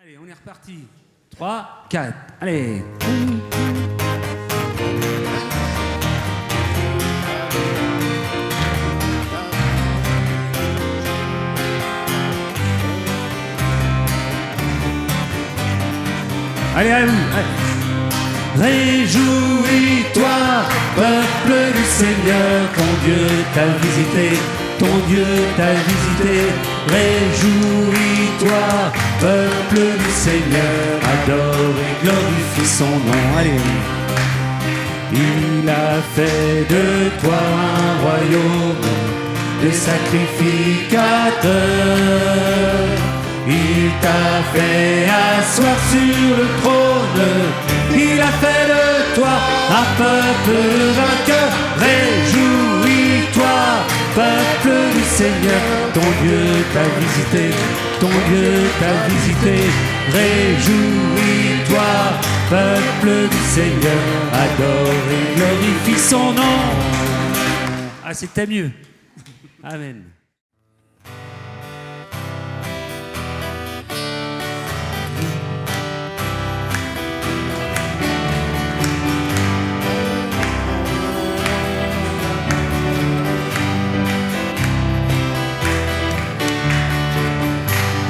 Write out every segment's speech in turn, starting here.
Allez, on est reparti. 3, 4, allez. Allez, à vous. Réjouis-toi, peuple du Seigneur, ton Dieu t'a visité, ton Dieu t'a visité. Réjouis-toi, peuple du Seigneur, adore et glorifie son nom. Allez. Il a fait de toi un royaume de sacrificateurs. Il t'a fait asseoir sur le trône. Il a fait de toi un peuple vainqueur. Réjouis-toi, peuple du Seigneur. Ton Dieu t'a visité, ton Dieu t'a visité. Réjouis-toi, peuple du Seigneur. Adore et glorifie son nom. Ah, c'était mieux. Amen.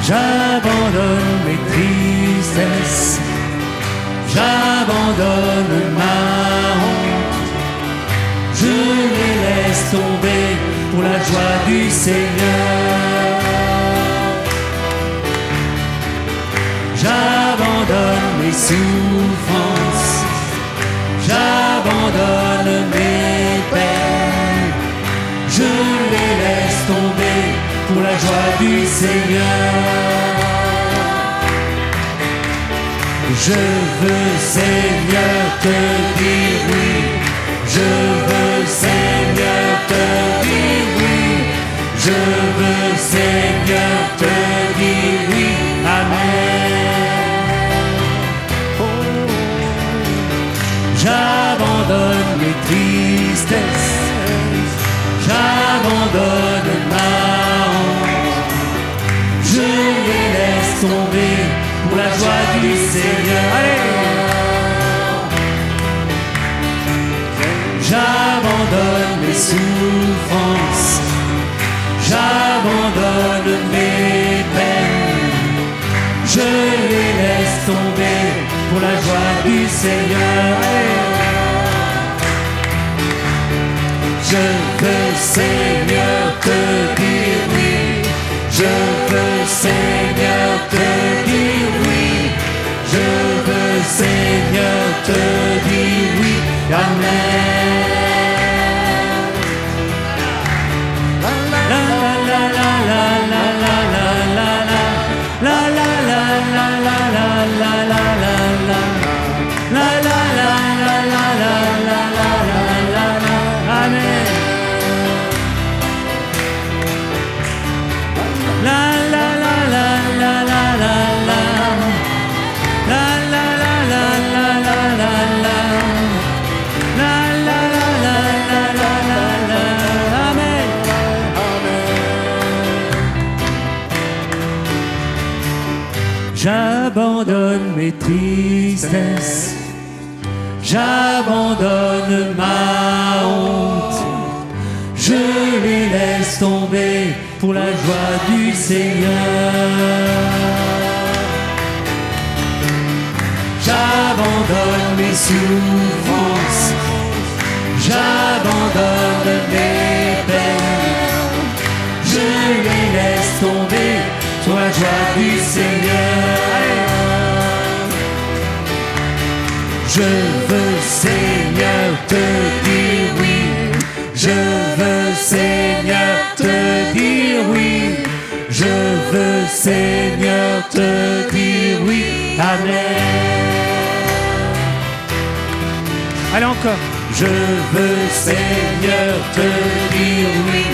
J'abandonne mes tristesses, j'abandonne ma honte, je les laisse tomber pour la joie du Seigneur. J'abandonne mes souffrances, j'abandonne mes peines, je les laisse tomber pour la joie du Seigneur. Je veux, Seigneur, te dire oui. Je veux, Seigneur, te dire oui. Je veux, Seigneur, te dire oui. Amen. Oh. J'abandonne mes tristesses, j'abandonne ma honte, je les laisse tomber pour la joie du Seigneur. Allez. J'abandonne mes souffrances, j'abandonne mes peines, je les laisse tomber pour la joie du Seigneur. Allez. Je veux, Seigneur, te dire oui. Je veux, Seigneur, te dire oui. Je veux, Seigneur, te dire oui. Amen. La la la la la la la la la la la la la la la la la la la. La la la la la la la la la la. Amen. La la la la la la la la. La la la la la la la la. La la la la la la la la. Amen. J'abandonne mes tristesses, j'abandonne ma honte, je les laisse tomber pour la joie du Seigneur. J'abandonne mes souffrances, j'abandonne mes peines, je les laisse tomber pour la joie du Seigneur. Je veux, Seigneur, te dire oui. Je veux, Seigneur, te dire oui. Je veux, Seigneur, te dire oui. Amen. Allez encore. Je veux, Seigneur, te dire oui.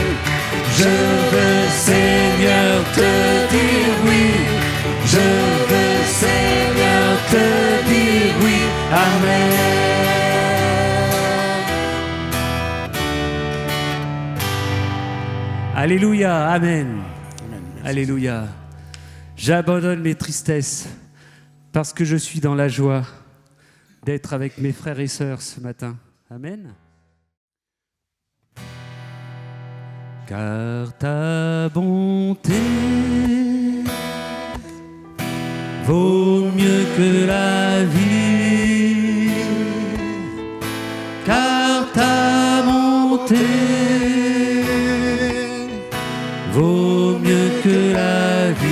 Je veux, Seigneur, te dire oui. Je veux, Seigneur, te dire oui. Amen. Alléluia, amen. Alléluia. J'abandonne mes tristesses. parce que je suis dans la joie d'être avec mes frères et sœurs ce matin. Amen. Car ta bonté vaut mieux que la vie, car ta bonté vaut mieux que la vie.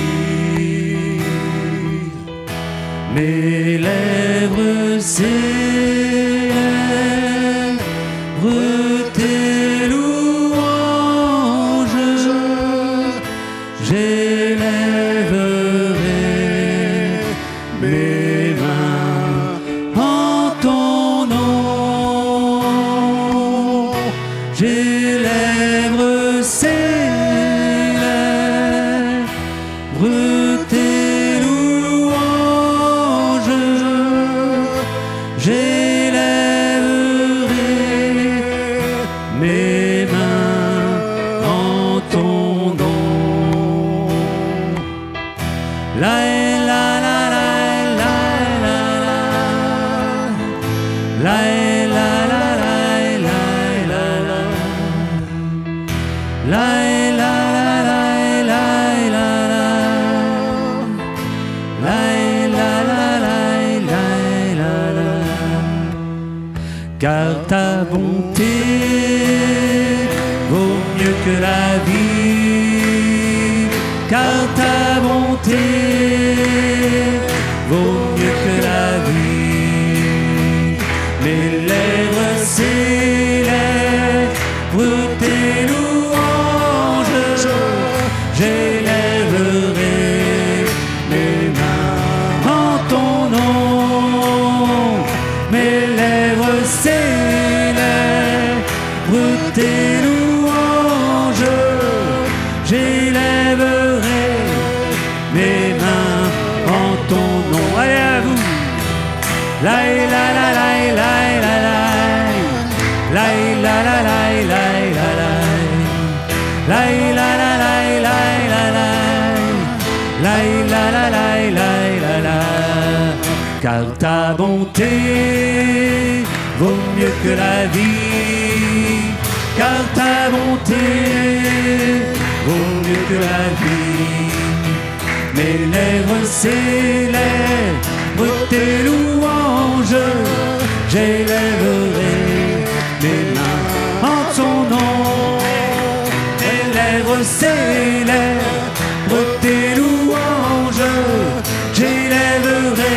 Mes lèvres célèbrent tes louanges, j'élèverai mes mains en ton nom. J'ai lèvres célèbrent tes louanges, j'élèverai mes mains en ton nom. La la la la la la la la la la la la la car ta bonté vaut mieux que la vie, car ta bonté vaut mieux que la vie. Mes lèvres célèbrent tes louanges, j'élèverai mes mains en ton nom. Mes lèvres célèbrent tes louanges, j'élèverai mes mains en ton nom. Allez à vous. La la la la la la la la la la la la la la la la. Car ta bonté vaut mieux que la vie, car ta bonté vaut mieux que la vie. Mes lèvres célèbrent tes louanges, j'élèverai mes mains en ton nom. Mes lèvres célèbrent tes louanges, j'élèverai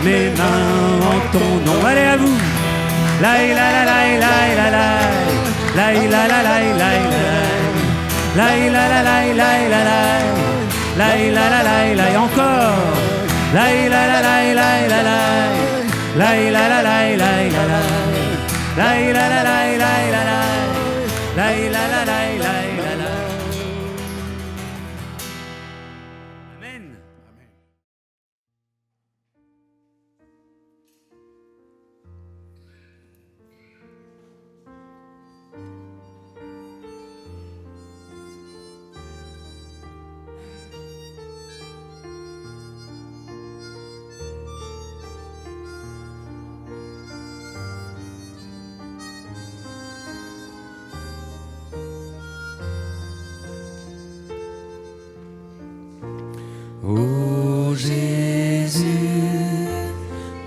mes mains en ton nom. Allez à vous. La la la la la la la la la la la la la la la la la la la encore. La la la la la la la la la la la la la la la la. Amen. Ô Jésus,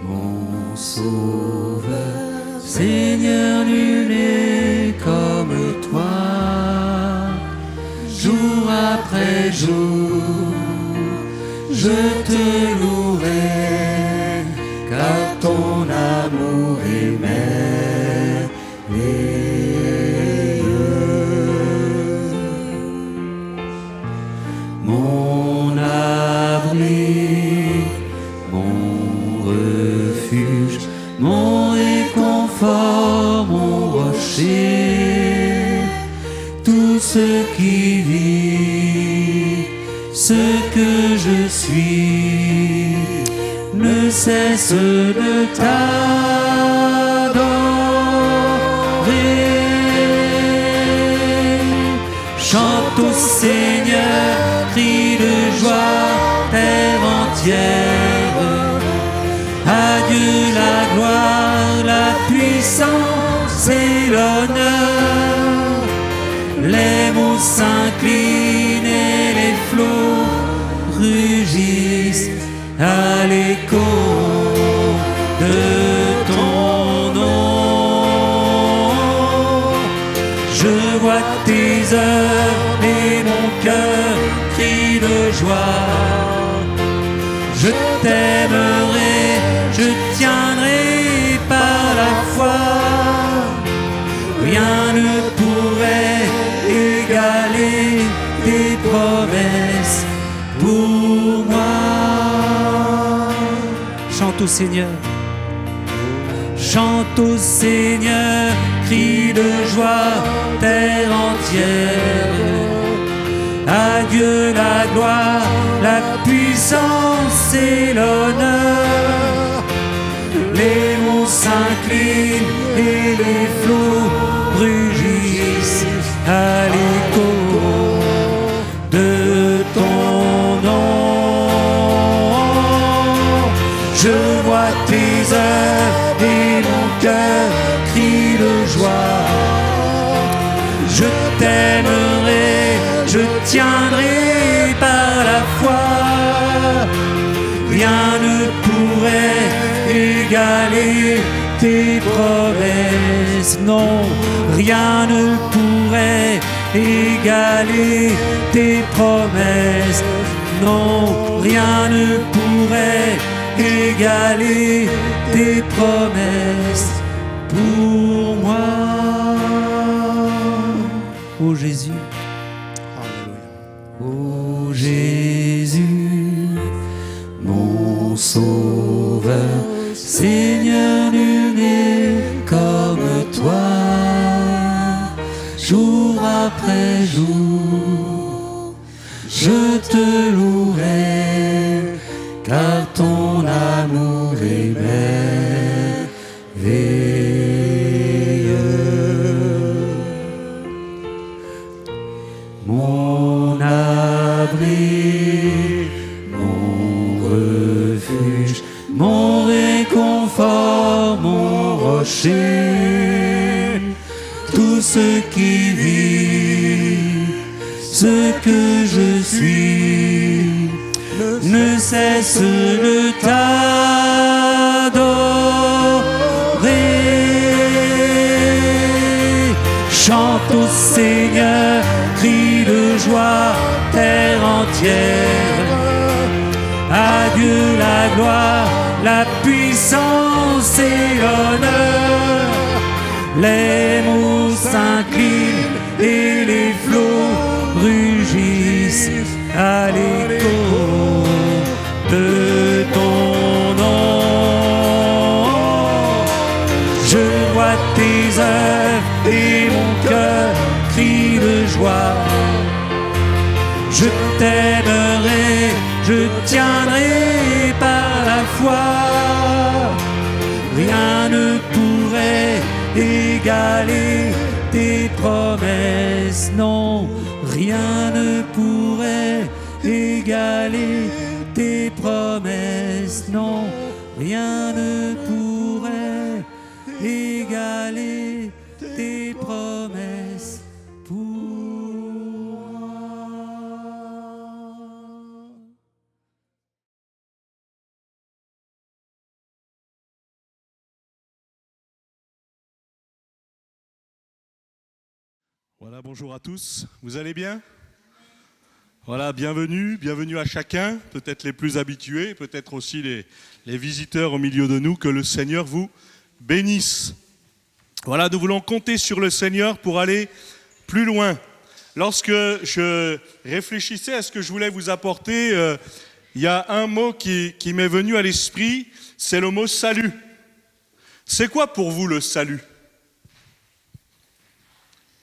mon sauveur, Seigneur, nul n'est comme toi. Jour après jour, je te louerai, car ton amour est merveilleux. Mon abri, mon refuge, mon réconfort, mon rocher, tout ce qui vit, ce que je suis, ne cesse de t'adorer. Chante au Seigneur, crie de joie, terre entière, gloire, la puissance et l'honneur. Les mots s'inclinent et les flots rugissent à l'écho de ton nom. Je vois tes œuvres et mon cœur crie de joie. Je t'aimerai, je tiendrai par la foi. Rien ne pourrait égaler tes promesses pour moi. Chante au Seigneur. Chante au Seigneur, crie de joie, terre entière. À Dieu la gloire, la puissance et l'honneur. Les monts s'inclinent et les flots rugissent à l'écho de ton nom. Je vois tes œuvres et mon cœur crie de joie. Je t'aimerai, je tiendrai par la foi. Rien ne pourrait égaler tes promesses. Non, rien ne pourrait égaler tes promesses. Non, rien ne pourrait égaler tes promesses pour moi. Ô Jésus, ô Jésus, mon Sauveur, Seigneur, nul n'est comme toi. Jour après jour, je te louerai, car ton amour est merveilleux. Mon abri, mon refuge, mon réconfort, mon rocher, tout ce qui vit, ce que je suis, ne cesse de t'adorer. Chante au Seigneur, crie de joie, terre entière. À Dieu la gloire, la puissance et l'honneur. Les mots s'inclinent et les flots rugissent à l'écho de ton nom. Je vois tes œuvres et mon cœur crie de joie. Je t'aimerai, je tiendrai par la foi. Rien ne pourrait égaler tes promesses. Non, rien ne pourrait égaler tes promesses. Non, rien ne pourrait égaler tes promesses pour moi. Voilà, bonjour à tous. Vous allez bien ? Voilà, bienvenue à chacun, peut-être les plus habitués, peut-être aussi les visiteurs au milieu de nous, que le Seigneur vous bénisse. Voilà, nous voulons compter sur le Seigneur pour aller plus loin. Lorsque je réfléchissais à ce que je voulais vous apporter, il y a un mot qui m'est venu à l'esprit, c'est le mot salut. C'est quoi pour vous le salut ?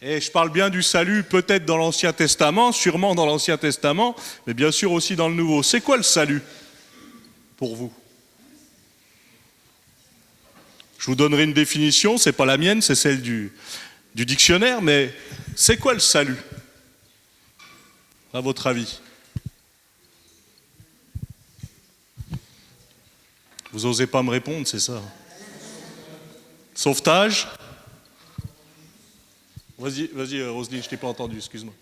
Et je parle bien du salut, peut-être dans l'Ancien Testament, sûrement dans l'Ancien Testament, mais bien sûr aussi dans le Nouveau. C'est quoi le salut pour vous ? Je vous donnerai une définition, c'est pas la mienne, c'est celle du dictionnaire, mais c'est quoi le salut, à votre avis ? Vous n'osez pas me répondre, c'est ça ? Sauvetage. Vas-y, Roselyne, je t'ai pas entendu, excuse-moi.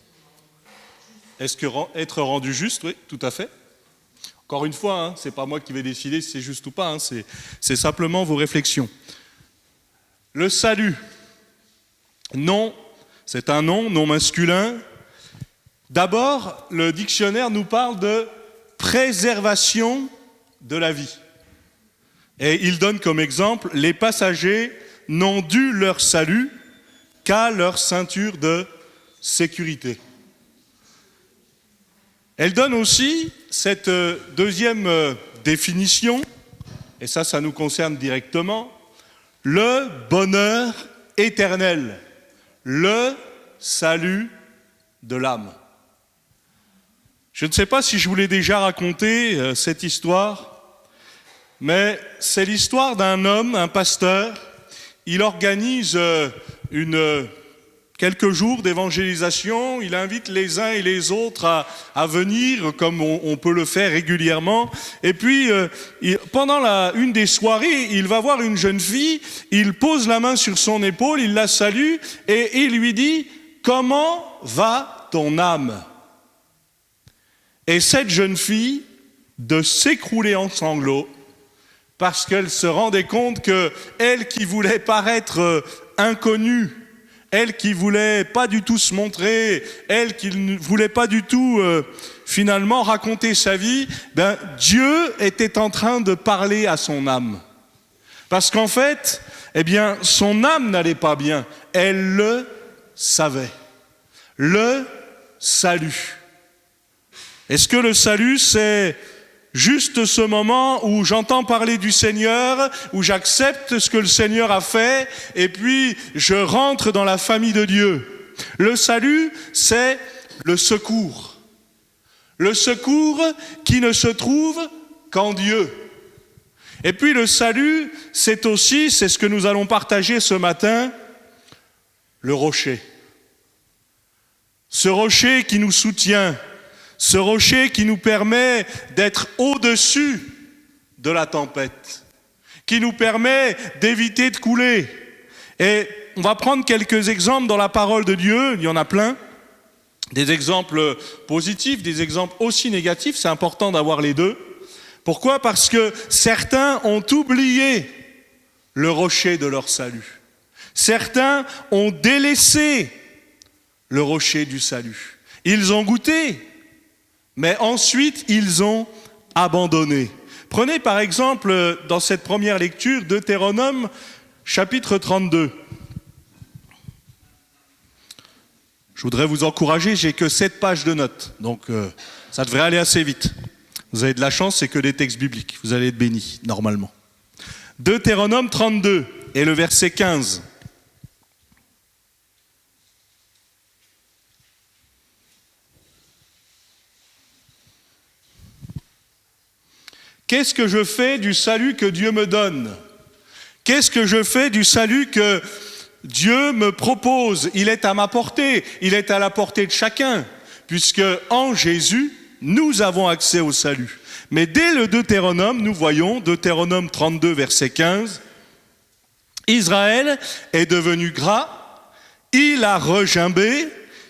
Est-ce que être rendu juste? Oui, tout à fait. Encore une fois, hein, c'est pas moi qui vais décider si c'est juste ou pas, hein, c'est simplement vos réflexions. Le salut, non, c'est un nom masculin. D'abord, le dictionnaire nous parle de préservation de la vie. Et il donne comme exemple, les passagers n'ont dû leur salut qu'à leur ceinture de sécurité. Elle donne aussi cette deuxième définition, et ça nous concerne directement, le bonheur éternel, le salut de l'âme. Je ne sais pas si je vous l'ai déjà raconté, cette histoire, mais c'est l'histoire d'un homme, un pasteur. Il organise quelques jours d'évangélisation, il invite les uns et les autres à venir, comme on peut le faire régulièrement. Et puis, pendant une des soirées, il va voir une jeune fille, il pose la main sur son épaule, il la salue, et il lui dit « Comment va ton âme ?» Et cette jeune fille, de s'écrouler en sanglots, parce qu'elle se rendait compte que elle qui voulait paraître inconnue, elle qui voulait pas du tout se montrer, elle qui ne voulait pas du tout finalement raconter sa vie, Dieu était en train de parler à son âme. Parce qu'en fait, son âme n'allait pas bien. Elle le savait. Le salut. Est-ce que le salut, c'est juste ce moment où j'entends parler du Seigneur, où j'accepte ce que le Seigneur a fait, et puis je rentre dans la famille de Dieu? Le salut, c'est le secours. Le secours qui ne se trouve qu'en Dieu. Et puis le salut, c'est aussi, c'est ce que nous allons partager ce matin, le rocher. Ce rocher qui nous soutient, ce rocher qui nous permet d'être au-dessus de la tempête, qui nous permet d'éviter de couler. Et on va prendre quelques exemples dans la parole de Dieu, il y en a plein, des exemples positifs, des exemples aussi négatifs, c'est important d'avoir les deux. Pourquoi? Parce que certains ont oublié le rocher de leur salut. Certains ont délaissé le rocher du salut. Ils ont goûté, mais ensuite, ils ont abandonné. Prenez par exemple, dans cette première lecture, Deutéronome, chapitre 32. Je voudrais vous encourager, j'ai que 7 pages de notes, donc ça devrait aller assez vite. Vous avez de la chance, c'est que des textes bibliques, vous allez être bénis, normalement. Deutéronome 32, et le verset 15. Qu'est-ce que je fais du salut que Dieu me donne? Qu'est-ce que je fais du salut que Dieu me propose? Il est à ma portée, il est à la portée de chacun, puisque en Jésus, nous avons accès au salut. Mais dès le Deutéronome, nous voyons, Deutéronome 32, verset 15, Israël est devenu gras, il a regimbé,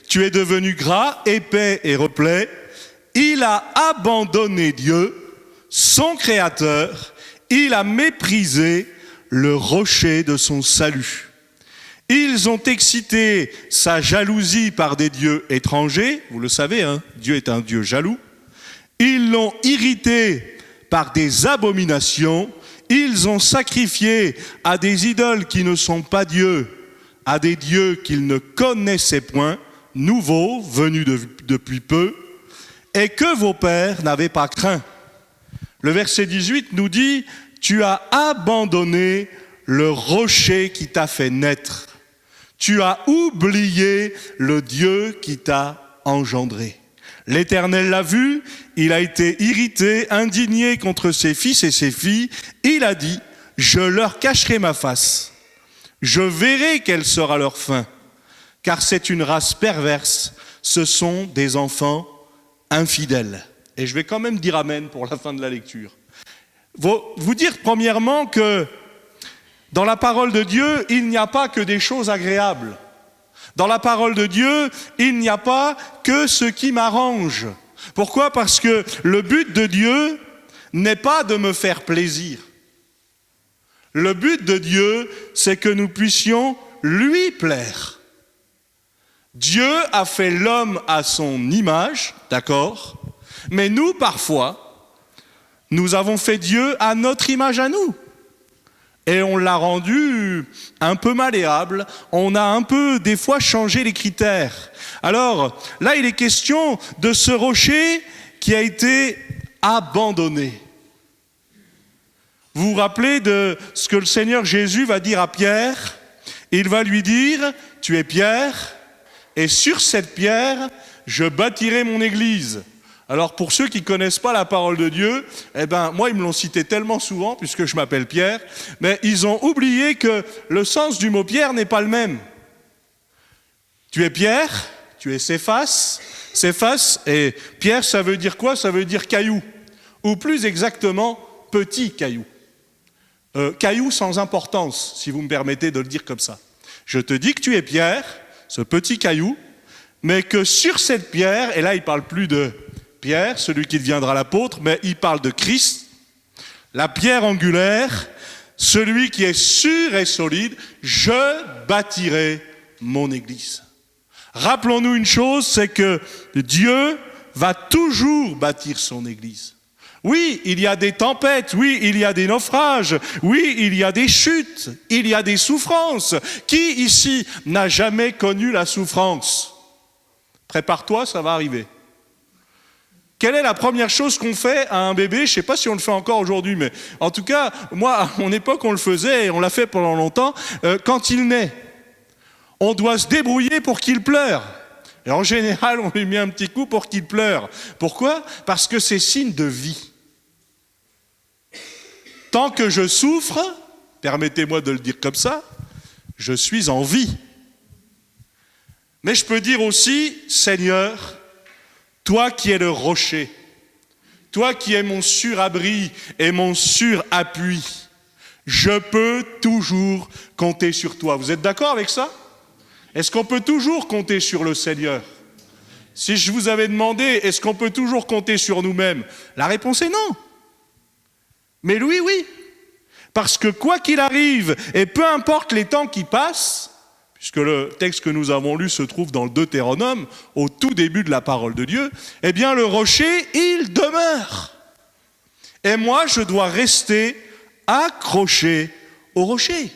tu es devenu gras, épais et replet, il a abandonné Dieu, son créateur, il a méprisé le rocher de son salut. Ils ont excité sa jalousie par des dieux étrangers, vous le savez, hein, Dieu est un Dieu jaloux. Ils l'ont irrité par des abominations, ils ont sacrifié à des idoles qui ne sont pas dieux, à des dieux qu'ils ne connaissaient point, nouveaux, venus depuis peu, et que vos pères n'avaient pas craint. Le verset 18 nous dit « Tu as abandonné le rocher qui t'a fait naître. Tu as oublié le Dieu qui t'a engendré. » L'Éternel l'a vu, il a été irrité, indigné contre ses fils et ses filles. Il a dit « Je leur cacherai ma face. Je verrai quelle sera leur fin. Car c'est une race perverse. Ce sont des enfants infidèles. » Et je vais quand même dire amen pour la fin de la lecture. Vous dire premièrement que Dans la parole de Dieu, il n'y a pas que des choses agréables. Dans la parole de Dieu, il n'y a pas que ce qui m'arrange. Pourquoi ? Parce que le but de Dieu n'est pas de me faire plaisir. Le but de Dieu, c'est que nous puissions lui plaire. Dieu a fait l'homme à son image, d'accord ? Mais nous, parfois, nous avons fait Dieu à notre image à nous. Et on l'a rendu un peu malléable, on a un peu, des fois, changé les critères. Alors, là, il est question de ce rocher qui a été abandonné. Vous vous rappelez de ce que le Seigneur Jésus va dire à Pierre ? Il va lui dire, tu es Pierre, et sur cette pierre, je bâtirai mon église. Alors pour ceux qui ne connaissent pas la parole de Dieu, moi ils me l'ont cité tellement souvent, puisque je m'appelle Pierre, mais ils ont oublié que le sens du mot Pierre n'est pas le même. Tu es Pierre, tu es Céphas, et Pierre ça veut dire quoi ? Ça veut dire caillou, ou plus exactement petit caillou. Caillou sans importance, si vous me permettez de le dire comme ça. Je te dis que tu es Pierre, ce petit caillou, mais que sur cette pierre, et là il ne parle plus de Pierre, celui qui deviendra l'apôtre, mais il parle de Christ, la pierre angulaire, celui qui est sûr et solide, je bâtirai mon église. Rappelons-nous une chose, c'est que Dieu va toujours bâtir son église. Oui, il y a des tempêtes, oui, il y a des naufrages, oui, il y a des chutes, il y a des souffrances. Qui ici n'a jamais connu la souffrance ? Prépare-toi, ça va arriver. Quelle est la première chose qu'on fait à un bébé ? Je ne sais pas si on le fait encore aujourd'hui, mais en tout cas, moi, à mon époque, on le faisait et on l'a fait pendant longtemps. Quand il naît, on doit se débrouiller pour qu'il pleure. Et en général, on lui met un petit coup pour qu'il pleure. Pourquoi ? Parce que c'est signe de vie. Tant que je souffre, permettez-moi de le dire comme ça, je suis en vie. Mais je peux dire aussi, Seigneur, toi qui es le rocher, toi qui es mon surabri et mon surappui, je peux toujours compter sur toi. Vous êtes d'accord avec ça ? Est-ce qu'on peut toujours compter sur le Seigneur ? Si je vous avais demandé, est-ce qu'on peut toujours compter sur nous-mêmes ? La réponse est non. Mais lui, oui. Parce que quoi qu'il arrive, et peu importe les temps qui passent, puisque le texte que nous avons lu se trouve dans le Deutéronome, au tout début de la parole de Dieu, eh bien le rocher, il demeure. Et moi, je dois rester accroché au rocher.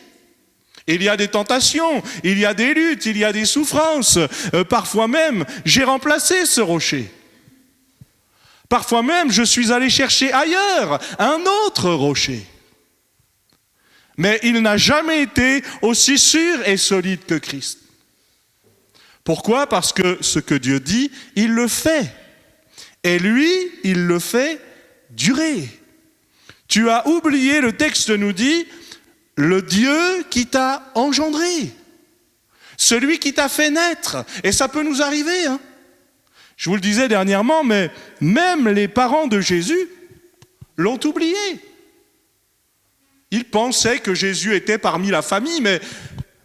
Il y a des tentations, il y a des luttes, il y a des souffrances. Parfois même, j'ai remplacé ce rocher. Parfois même, je suis allé chercher ailleurs un autre rocher. Mais il n'a jamais été aussi sûr et solide que Christ. Pourquoi ? Parce que ce que Dieu dit, il le fait. Et lui, il le fait durer. Tu as oublié, le texte nous dit, le Dieu qui t'a engendré. Celui qui t'a fait naître. Et ça peut nous arriver, hein. Je vous le disais dernièrement, mais même les parents de Jésus l'ont oublié. Ils pensaient que Jésus était parmi la famille, mais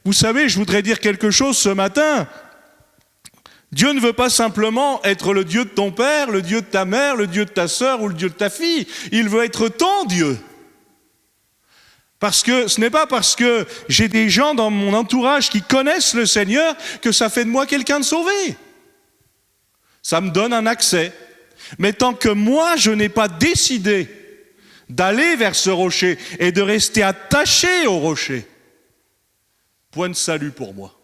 vous savez, je voudrais dire quelque chose ce matin. Dieu ne veut pas simplement être le Dieu de ton père, le Dieu de ta mère, le Dieu de ta sœur ou le Dieu de ta fille. Il veut être ton Dieu. Parce que ce n'est pas parce que j'ai des gens dans mon entourage qui connaissent le Seigneur que ça fait de moi quelqu'un de sauvé. Ça me donne un accès. Mais tant que moi, je n'ai pas décidé d'aller vers ce rocher et de rester attaché au rocher, point de salut pour moi.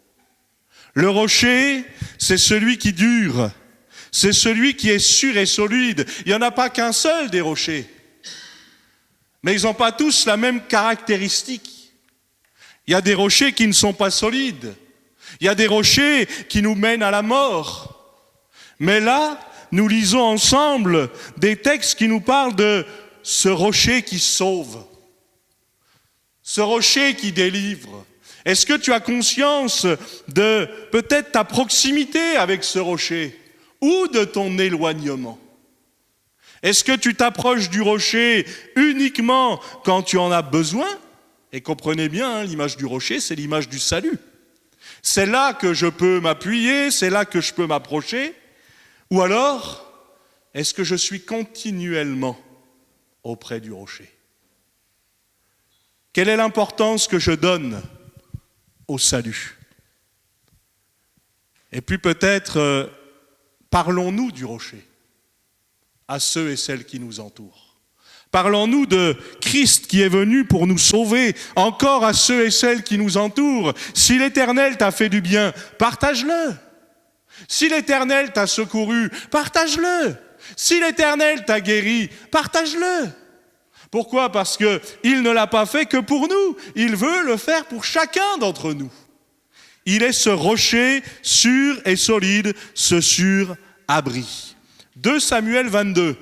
Le rocher, c'est celui qui dure. C'est celui qui est sûr et solide. Il n'y en a pas qu'un seul des rochers. Mais ils n'ont pas tous la même caractéristique. Il y a des rochers qui ne sont pas solides. Il y a des rochers qui nous mènent à la mort. Mais là, nous lisons ensemble des textes qui nous parlent de ce rocher qui sauve, ce rocher qui délivre. Est-ce que tu as conscience de peut-être ta proximité avec ce rocher ou de ton éloignement ? Est-ce que tu t'approches du rocher uniquement quand tu en as besoin Et comprenez bien, hein, l'image du rocher, c'est l'image du salut. C'est là que je peux m'appuyer, c'est là que je peux m'approcher. Ou alors, est-ce que je suis continuellement auprès du rocher? Quelle est l'importance que je donne au salut? Et puis peut-être, parlons-nous du rocher à ceux et celles qui nous entourent. Parlons-nous de Christ qui est venu pour nous sauver, encore à ceux et celles qui nous entourent. Si l'Éternel t'a fait du bien, partage-le. Si l'Éternel t'a secouru, partage-le. Si l'Éternel t'a guéri, partage-le. Pourquoi? Parce qu'il ne l'a pas fait que pour nous. Il veut le faire pour chacun d'entre nous. Il est ce rocher sûr et solide, ce sûr abri. 2 Samuel 22.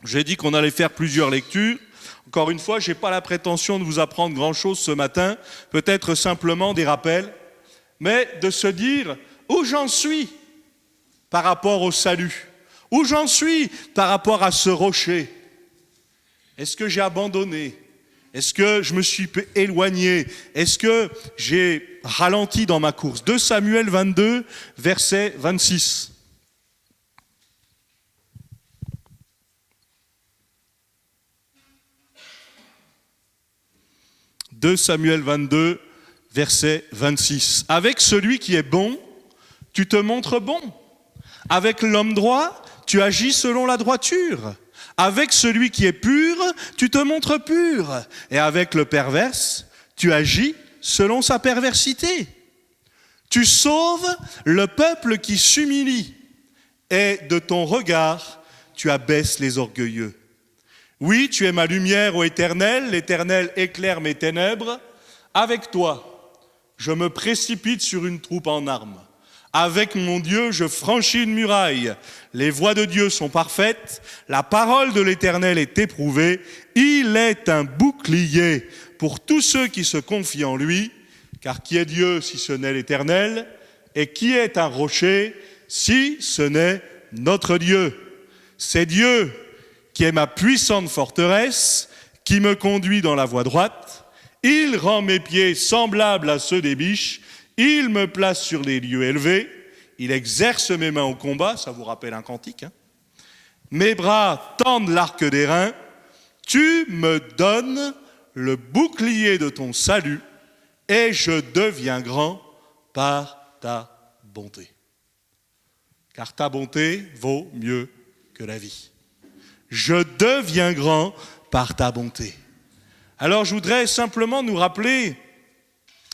J'ai dit qu'on allait faire plusieurs lectures. Encore une fois, je n'ai pas la prétention de vous apprendre grand-chose ce matin, peut-être simplement des rappels, mais de se dire où j'en suis par rapport au salut, où j'en suis par rapport à ce rocher. Est-ce que j'ai abandonné? Est-ce que je me suis éloigné? Est-ce que j'ai ralenti dans ma course? 2 Samuel 22, verset 26. 2 Samuel 22, verset 26. Avec celui qui est bon, tu te montres bon. Avec l'homme droit, tu agis selon la droiture. Avec celui qui est pur, tu te montres pur. Et avec le perverse, tu agis selon sa perversité. Tu sauves le peuple qui s'humilie. Et de ton regard, tu abaisses les orgueilleux. Oui, tu es ma lumière, ô Éternel, l'Éternel éclaire mes ténèbres. Avec toi, je me précipite sur une troupe en armes. Avec mon Dieu, je franchis une muraille. Les voies de Dieu sont parfaites, la parole de l'Éternel est éprouvée. Il est un bouclier pour tous ceux qui se confient en lui. Car qui est Dieu si ce n'est l'Éternel? Et qui est un rocher si ce n'est notre Dieu? C'est Dieu qui est ma puissante forteresse, qui me conduit dans la voie droite. Il rend mes pieds semblables à ceux des biches. Il me place sur les lieux élevés. Il exerce mes mains au combat. Ça vous rappelle un cantique, hein? Mes bras tendent l'arc d'airain. Tu me donnes le bouclier de ton salut et je deviens grand par ta bonté. Car ta bonté vaut mieux que la vie. Je deviens grand par ta bonté. Alors je voudrais simplement nous rappeler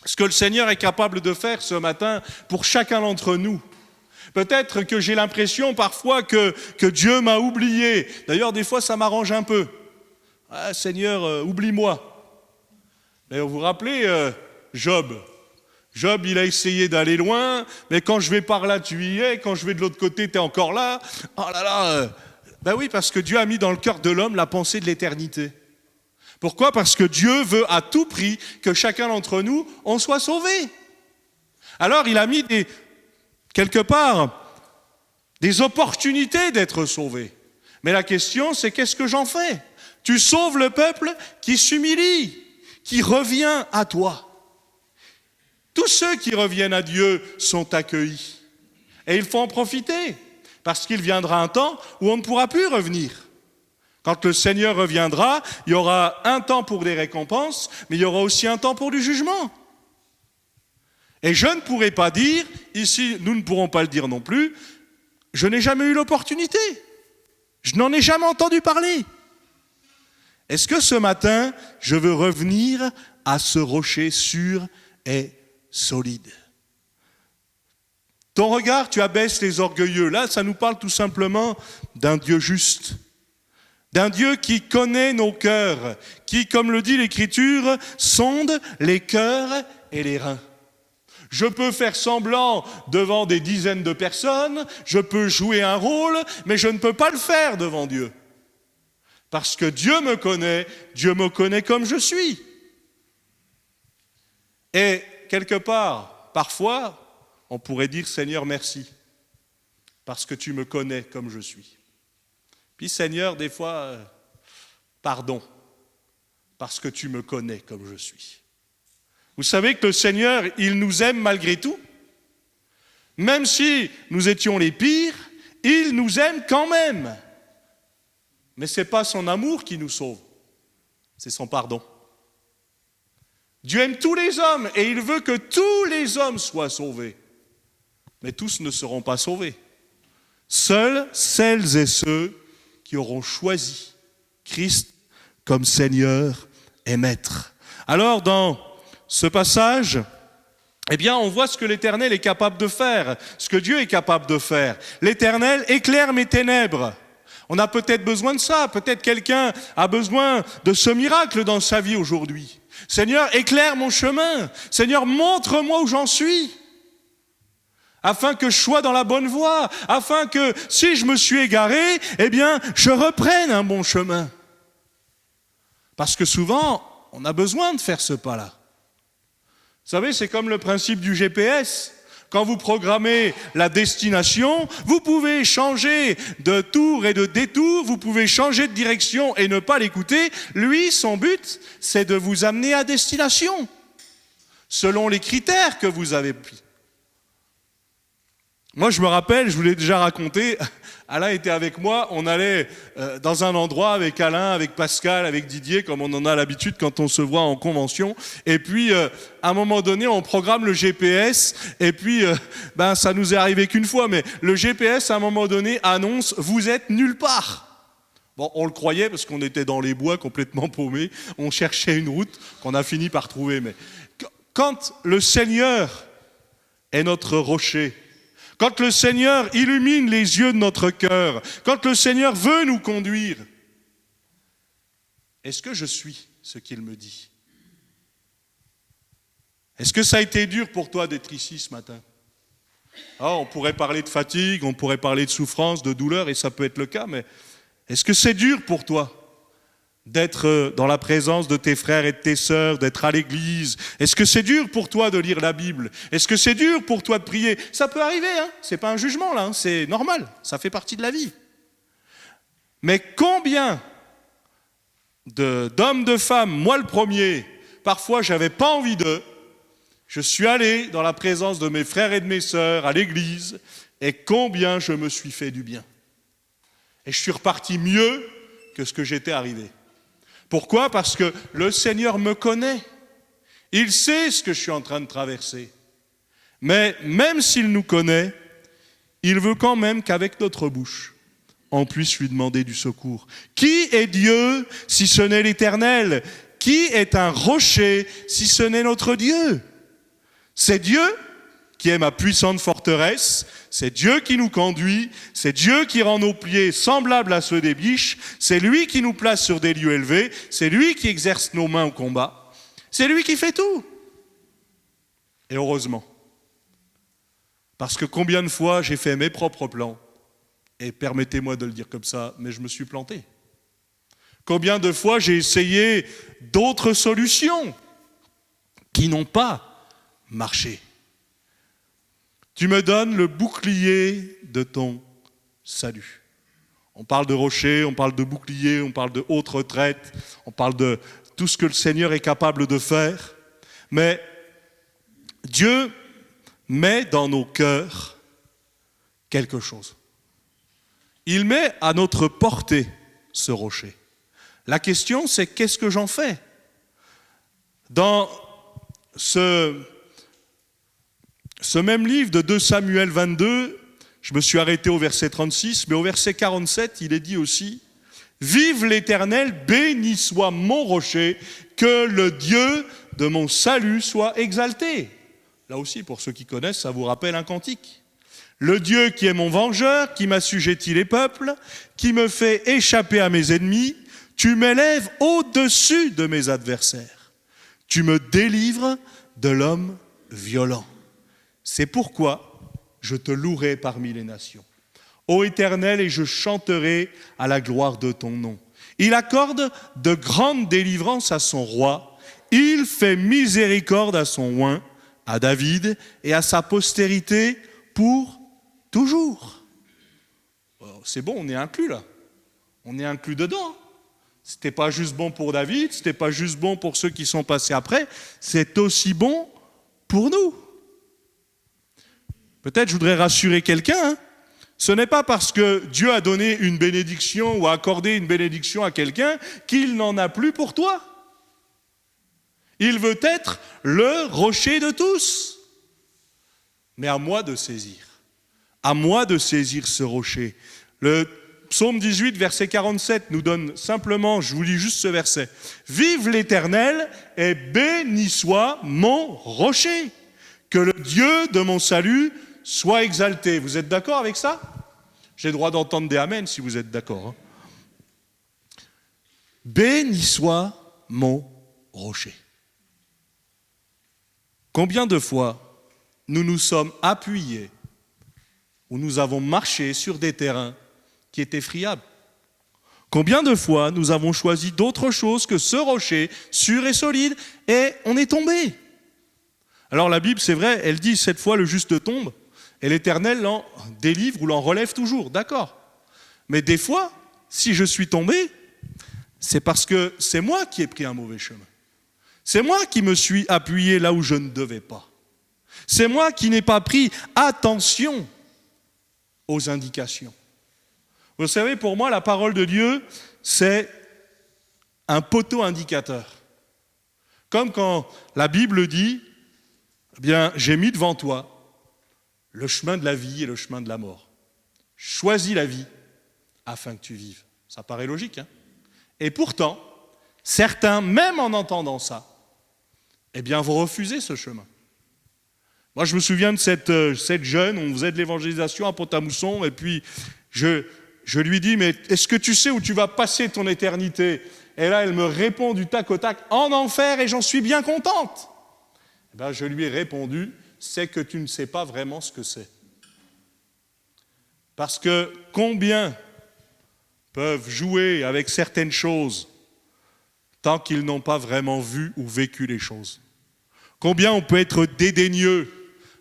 ce que le Seigneur est capable de faire ce matin pour chacun d'entre nous. Peut-être que j'ai l'impression parfois que Dieu m'a oublié. D'ailleurs, des fois, ça m'arrange un peu. Ah, Seigneur, oublie-moi. Mais vous vous rappelez Job. Job, il a essayé d'aller loin, mais quand je vais par là, tu y es. Quand je vais de l'autre côté, tu es encore là. Oh là là. Ben oui, parce que Dieu a mis dans le cœur de l'homme la pensée de l'éternité. Pourquoi? Parce que Dieu veut à tout prix que chacun d'entre nous, on soit sauvé. Alors il a mis quelque part des opportunités d'être sauvé. Mais la question, c'est qu'est-ce que j'en fais? Tu sauves le peuple qui s'humilie, qui revient à toi. Tous ceux qui reviennent à Dieu sont accueillis. Et il faut en profiter. Parce qu'il viendra un temps où on ne pourra plus revenir. Quand le Seigneur reviendra, il y aura un temps pour des récompenses, mais il y aura aussi un temps pour du jugement. Et je ne pourrai pas dire, ici nous ne pourrons pas le dire non plus, je n'ai jamais eu l'opportunité. Je n'en ai jamais entendu parler. Est-ce que ce matin, je veux revenir à ce rocher sûr et solide? Ton regard, tu abaisses les orgueilleux. Là, ça nous parle tout simplement d'un Dieu juste, d'un Dieu qui connaît nos cœurs, qui, comme le dit l'Écriture, sonde les cœurs et les reins. Je peux faire semblant devant des dizaines de personnes, je peux jouer un rôle, mais je ne peux pas le faire devant Dieu. Parce que Dieu me connaît comme je suis. Et quelque part, parfois, on pourrait dire, Seigneur, merci, parce que tu me connais comme je suis. Puis Seigneur, des fois, pardon, parce que tu me connais comme je suis. Vous savez que le Seigneur, il nous aime malgré tout. Même si nous étions les pires, il nous aime quand même. Mais ce n'est pas son amour qui nous sauve, c'est son pardon. Dieu aime tous les hommes et il veut que tous les hommes soient sauvés. Mais tous ne seront pas sauvés. Seuls celles et ceux qui auront choisi Christ comme Seigneur et Maître. Alors dans ce passage, eh bien, on voit ce que l'Éternel est capable de faire, ce que Dieu est capable de faire. L'Éternel éclaire mes ténèbres. On a peut-être besoin de ça, peut-être quelqu'un a besoin de ce miracle dans sa vie aujourd'hui. Seigneur, éclaire mon chemin. Seigneur, montre-moi où j'en suis. Afin que je sois dans la bonne voie, afin que si je me suis égaré, eh bien, je reprenne un bon chemin. Parce que souvent, on a besoin de faire ce pas-là. Vous savez, c'est comme le principe du GPS. Quand vous programmez la destination, vous pouvez changer de tour et de détour, vous pouvez changer de direction et ne pas l'écouter. Lui, son but, c'est de vous amener à destination, selon les critères que vous avez pris. Moi, je me rappelle, je vous l'ai déjà raconté, Alain était avec moi, on allait dans un endroit avec Alain, avec Pascal, avec Didier, comme on en a l'habitude quand on se voit en convention. Et puis, à un moment donné, on programme le GPS. Et puis, ça nous est arrivé qu'une fois, mais le GPS, à un moment donné, annonce « Vous êtes nulle part ». Bon, on le croyait parce qu'on était dans les bois complètement paumés. On cherchait une route qu'on a fini par trouver. Mais quand le Seigneur est notre rocher, quand le Seigneur illumine les yeux de notre cœur, quand le Seigneur veut nous conduire, est-ce que je suis ce qu'il me dit? Est-ce que ça a été dur pour toi d'être ici ce matin? On pourrait parler de fatigue, on pourrait parler de souffrance, de douleur, et ça peut être le cas, mais est-ce que c'est dur pour toi d'être dans la présence de tes frères et de tes sœurs, d'être à l'église? Est-ce que c'est dur pour toi de lire la Bible? Est-ce que c'est dur pour toi de prier? Ça peut arriver, c'est pas un jugement là, c'est normal, ça fait partie de la vie. Mais combien d'hommes, de femmes, moi le premier, parfois j'avais pas envie d'eux, je suis allé dans la présence de mes frères et de mes sœurs à l'église, et combien je me suis fait du bien. Et je suis reparti mieux que ce que j'étais arrivé. Pourquoi? Parce que le Seigneur me connaît. Il sait ce que je suis en train de traverser. Mais même s'il nous connaît, il veut quand même qu'avec notre bouche, on puisse lui demander du secours. Qui est Dieu si ce n'est l'Éternel? Qui est un rocher si ce n'est notre Dieu? C'est Dieu qui est ma puissante forteresse, c'est Dieu qui nous conduit, c'est Dieu qui rend nos pieds semblables à ceux des biches, c'est lui qui nous place sur des lieux élevés, c'est lui qui exerce nos mains au combat, c'est lui qui fait tout. Et heureusement, parce que combien de fois j'ai fait mes propres plans, et permettez-moi de le dire comme ça, mais je me suis planté. Combien de fois j'ai essayé d'autres solutions qui n'ont pas marché. Tu me donnes le bouclier de ton salut. On parle de rocher, on parle de bouclier, on parle de haute retraite, on parle de tout ce que le Seigneur est capable de faire. Mais Dieu met dans nos cœurs quelque chose. Il met à notre portée ce rocher. La question, c'est qu'est-ce que j'en fais? Dans ce même livre de 2 Samuel 22, je me suis arrêté au verset 36, mais au verset 47, il est dit aussi « Vive l'Éternel, béni soit mon rocher, que le Dieu de mon salut soit exalté. » Là aussi, pour ceux qui connaissent, ça vous rappelle un cantique. « Le Dieu qui est mon vengeur, qui m'assujettit les peuples, qui me fait échapper à mes ennemis, tu m'élèves au-dessus de mes adversaires. Tu me délivres de l'homme violent. C'est pourquoi je te louerai parmi les nations. Ô Éternel, et je chanterai à la gloire de ton nom. Il accorde de grandes délivrances à son roi. Il fait miséricorde à son oint, à David et à sa postérité pour toujours. C'est bon, on est inclus là. On est inclus dedans. Ce n'était pas juste bon pour David, ce n'était pas juste bon pour ceux qui sont passés après, c'est aussi bon pour nous. Peut-être je voudrais rassurer quelqu'un, hein. Ce n'est pas parce que Dieu a donné une bénédiction ou a accordé une bénédiction à quelqu'un qu'il n'en a plus pour toi. Il veut être le rocher de tous. Mais à moi de saisir. À moi de saisir ce rocher. Le psaume 18, verset 47 nous donne simplement, je vous lis juste ce verset. « Vive l'Éternel et béni soit mon rocher. Que le Dieu de mon salut soit exalté. » Vous êtes d'accord avec ça ? J'ai le droit d'entendre des amens si vous êtes d'accord. Hein. Béni soit mon rocher. Combien de fois nous nous sommes appuyés ou nous avons marché sur des terrains qui étaient friables? Combien de fois nous avons choisi d'autre chose que ce rocher sûr et solide et on est tombé? Alors la Bible, c'est vrai, elle dit 7 fois le juste tombe et l'Éternel l'en délivre ou l'en relève toujours, d'accord. Mais des fois, si je suis tombé, c'est parce que c'est moi qui ai pris un mauvais chemin. C'est moi qui me suis appuyé là où je ne devais pas. C'est moi qui n'ai pas pris attention aux indications. Vous savez, pour moi, la parole de Dieu, c'est un poteau indicateur. Comme quand la Bible dit, eh bien, j'ai mis devant toi le chemin de la vie et le chemin de la mort. Choisis la vie afin que tu vives. Ça paraît logique, hein ? Et pourtant, certains, même en entendant ça, eh bien, vont refuser ce chemin. Moi, je me souviens de cette jeune, on faisait de l'évangélisation à Pont-à-Mousson, et puis je lui dis, mais est-ce que tu sais où tu vas passer ton éternité ? Et là, elle me répond du tac au tac, en enfer, et j'en suis bien contente. Eh bien, je lui ai répondu, c'est que tu ne sais pas vraiment ce que c'est. Parce que combien peuvent jouer avec certaines choses tant qu'ils n'ont pas vraiment vu ou vécu les choses? Combien on peut être dédaigneux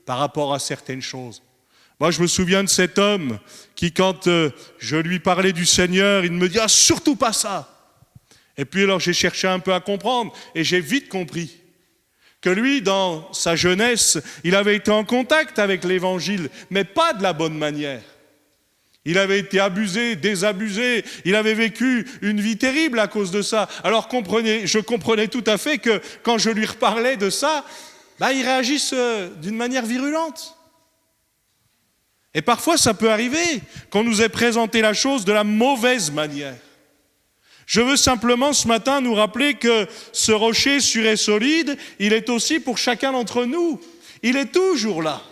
par rapport à certaines choses? Moi, je me souviens de cet homme qui, quand je lui parlais du Seigneur, il me dit « Ah, surtout pas ça !» Et puis alors, j'ai cherché un peu à comprendre et j'ai vite compris que lui, dans sa jeunesse, il avait été en contact avec l'Évangile, mais pas de la bonne manière. Il avait été abusé, désabusé, il avait vécu une vie terrible à cause de ça. Alors je comprenais tout à fait que quand je lui reparlais de ça, il réagisse d'une manière virulente. Et parfois ça peut arriver qu'on nous ait présenté la chose de la mauvaise manière. Je veux simplement ce matin nous rappeler que ce rocher sûr et solide, il est aussi pour chacun d'entre nous. Il est toujours là.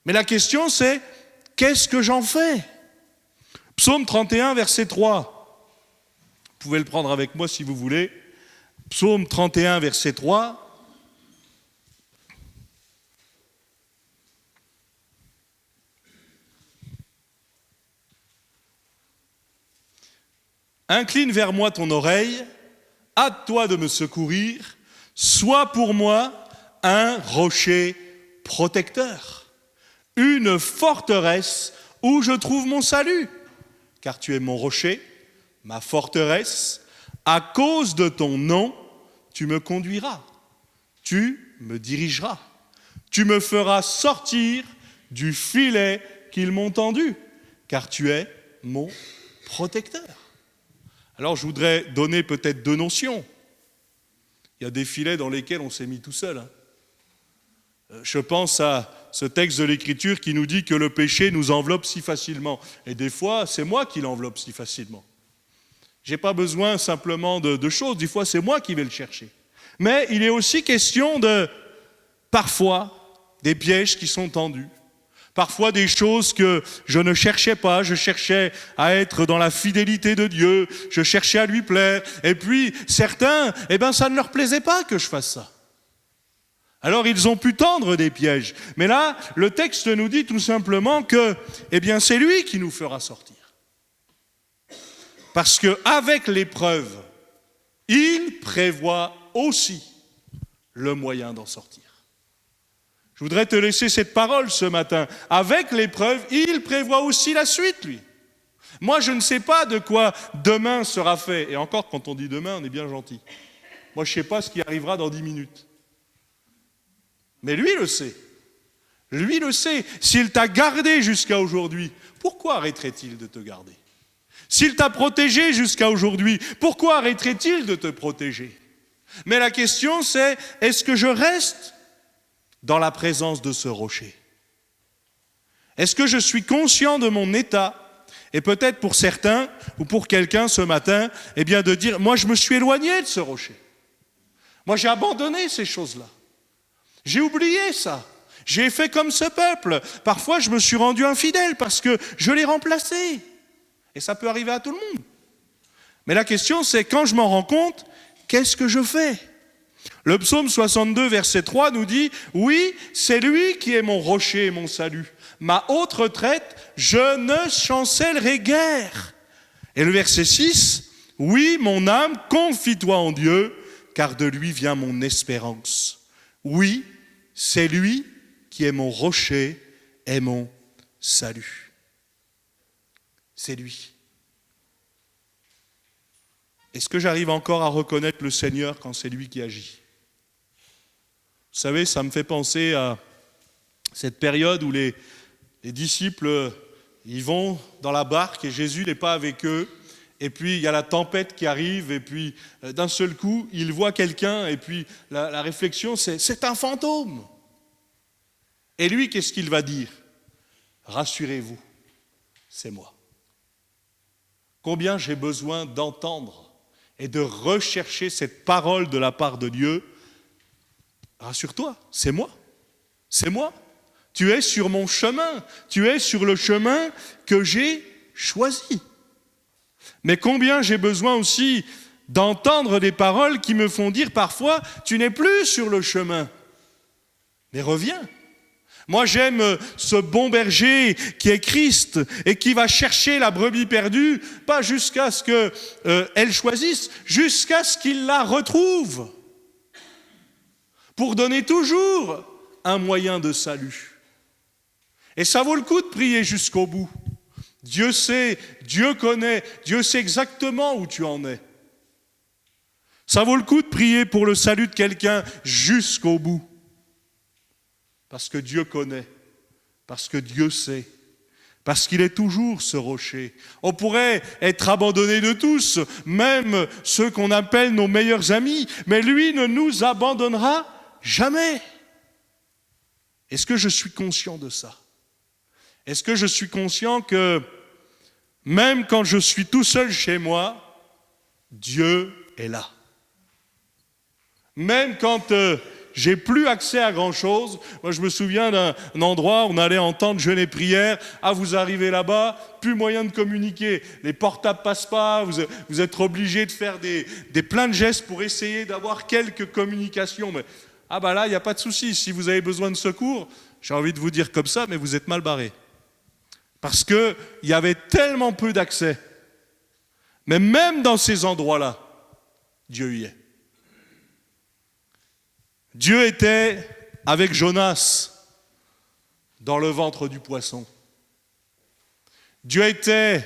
Mais la question c'est, qu'est-ce que j'en fais ? Psaume 31, verset 3. Vous pouvez le prendre avec moi si vous voulez. Psaume 31, verset 3. Incline vers moi ton oreille, hâte-toi de me secourir, sois pour moi un rocher protecteur, une forteresse où je trouve mon salut, car tu es mon rocher, ma forteresse, à cause de ton nom, tu me conduiras, tu me dirigeras, tu me feras sortir du filet qu'ils m'ont tendu, car tu es mon protecteur. Alors je voudrais donner peut-être 2 notions. Il y a des filets dans lesquels on s'est mis tout seul. Je pense à ce texte de l'Écriture qui nous dit que le péché nous enveloppe si facilement. Et des fois, c'est moi qui l'enveloppe si facilement. Je n'ai pas besoin simplement de choses, des fois c'est moi qui vais le chercher. Mais il est aussi question de, parfois, des pièges qui sont tendus. Parfois des choses que je ne cherchais pas, je cherchais à être dans la fidélité de Dieu, je cherchais à lui plaire. Et puis certains, ça ne leur plaisait pas que je fasse ça. Alors ils ont pu tendre des pièges. Mais là, le texte nous dit tout simplement que, c'est lui qui nous fera sortir. Parce qu'avec l'épreuve, il prévoit aussi le moyen d'en sortir. Je voudrais te laisser cette parole ce matin. Avec l'épreuve, il prévoit aussi la suite, lui. Moi, je ne sais pas de quoi demain sera fait. Et encore, quand on dit demain, on est bien gentil. Moi, je ne sais pas ce qui arrivera dans 10 minutes. Mais lui le sait. Lui le sait. S'il t'a gardé jusqu'à aujourd'hui, pourquoi arrêterait-il de te garder? S'il t'a protégé jusqu'à aujourd'hui, pourquoi arrêterait-il de te protéger? Mais la question c'est, est-ce que je reste dans la présence de ce rocher? Est-ce que je suis conscient de mon état? Et peut-être pour certains, ou pour quelqu'un ce matin, eh bien de dire, moi je me suis éloigné de ce rocher. Moi j'ai abandonné ces choses-là. J'ai oublié ça. J'ai fait comme ce peuple. Parfois je me suis rendu infidèle parce que je l'ai remplacé. Et ça peut arriver à tout le monde. Mais la question c'est, quand je m'en rends compte, qu'est-ce que je fais? Le psaume 62, verset 3 nous dit, « Oui, c'est lui qui est mon rocher et mon salut. Ma haute retraite, je ne chancellerai guère. » Et le verset 6, « Oui, mon âme, confie-toi en Dieu, car de lui vient mon espérance. Oui, c'est lui qui est mon rocher et mon salut. » C'est lui. Est-ce que j'arrive encore à reconnaître le Seigneur quand c'est lui qui agit? Vous savez, ça me fait penser à cette période où les disciples, ils vont dans la barque et Jésus n'est pas avec eux. Et puis, il y a la tempête qui arrive et puis, d'un seul coup, ils voient quelqu'un et puis la réflexion, c'est un fantôme. Et lui, qu'est-ce qu'il va dire? Rassurez-vous, c'est moi. Combien j'ai besoin d'entendre et de rechercher cette parole de la part de Dieu. Rassure-toi, c'est moi. C'est moi. Tu es sur mon chemin. Tu es sur le chemin que j'ai choisi. Mais combien j'ai besoin aussi d'entendre des paroles qui me font dire parfois, tu n'es plus sur le chemin. Mais reviens. Moi, j'aime ce bon berger qui est Christ et qui va chercher la brebis perdue, pas jusqu'à ce qu'elle choisisse, jusqu'à ce qu'il la retrouve, pour donner toujours un moyen de salut. Et ça vaut le coup de prier jusqu'au bout. Dieu sait, Dieu connaît, Dieu sait exactement où tu en es. Ça vaut le coup de prier pour le salut de quelqu'un jusqu'au bout. Parce que Dieu connaît, parce que Dieu sait, parce qu'il est toujours ce rocher. On pourrait être abandonné de tous, même ceux qu'on appelle nos meilleurs amis, mais lui ne nous abandonnera jamais. Est-ce que je suis conscient de ça? Est-ce que je suis conscient que même quand je suis tout seul chez moi, Dieu est là? Même quand j'ai plus accès à grand-chose. Moi, je me souviens d'un endroit où on allait entendre jeûne et prière. Ah, vous arrivez là-bas, plus moyen de communiquer. Les portables passent pas, vous êtes obligés de faire des pleins de gestes pour essayer d'avoir quelques communications. Mais, ah bah là, il n'y a pas de souci. Si vous avez besoin de secours, j'ai envie de vous dire comme ça, mais vous êtes mal barrés. Parce qu'il y avait tellement peu d'accès. Mais même dans ces endroits-là, Dieu y est. Dieu était avec Jonas dans le ventre du poisson. Dieu était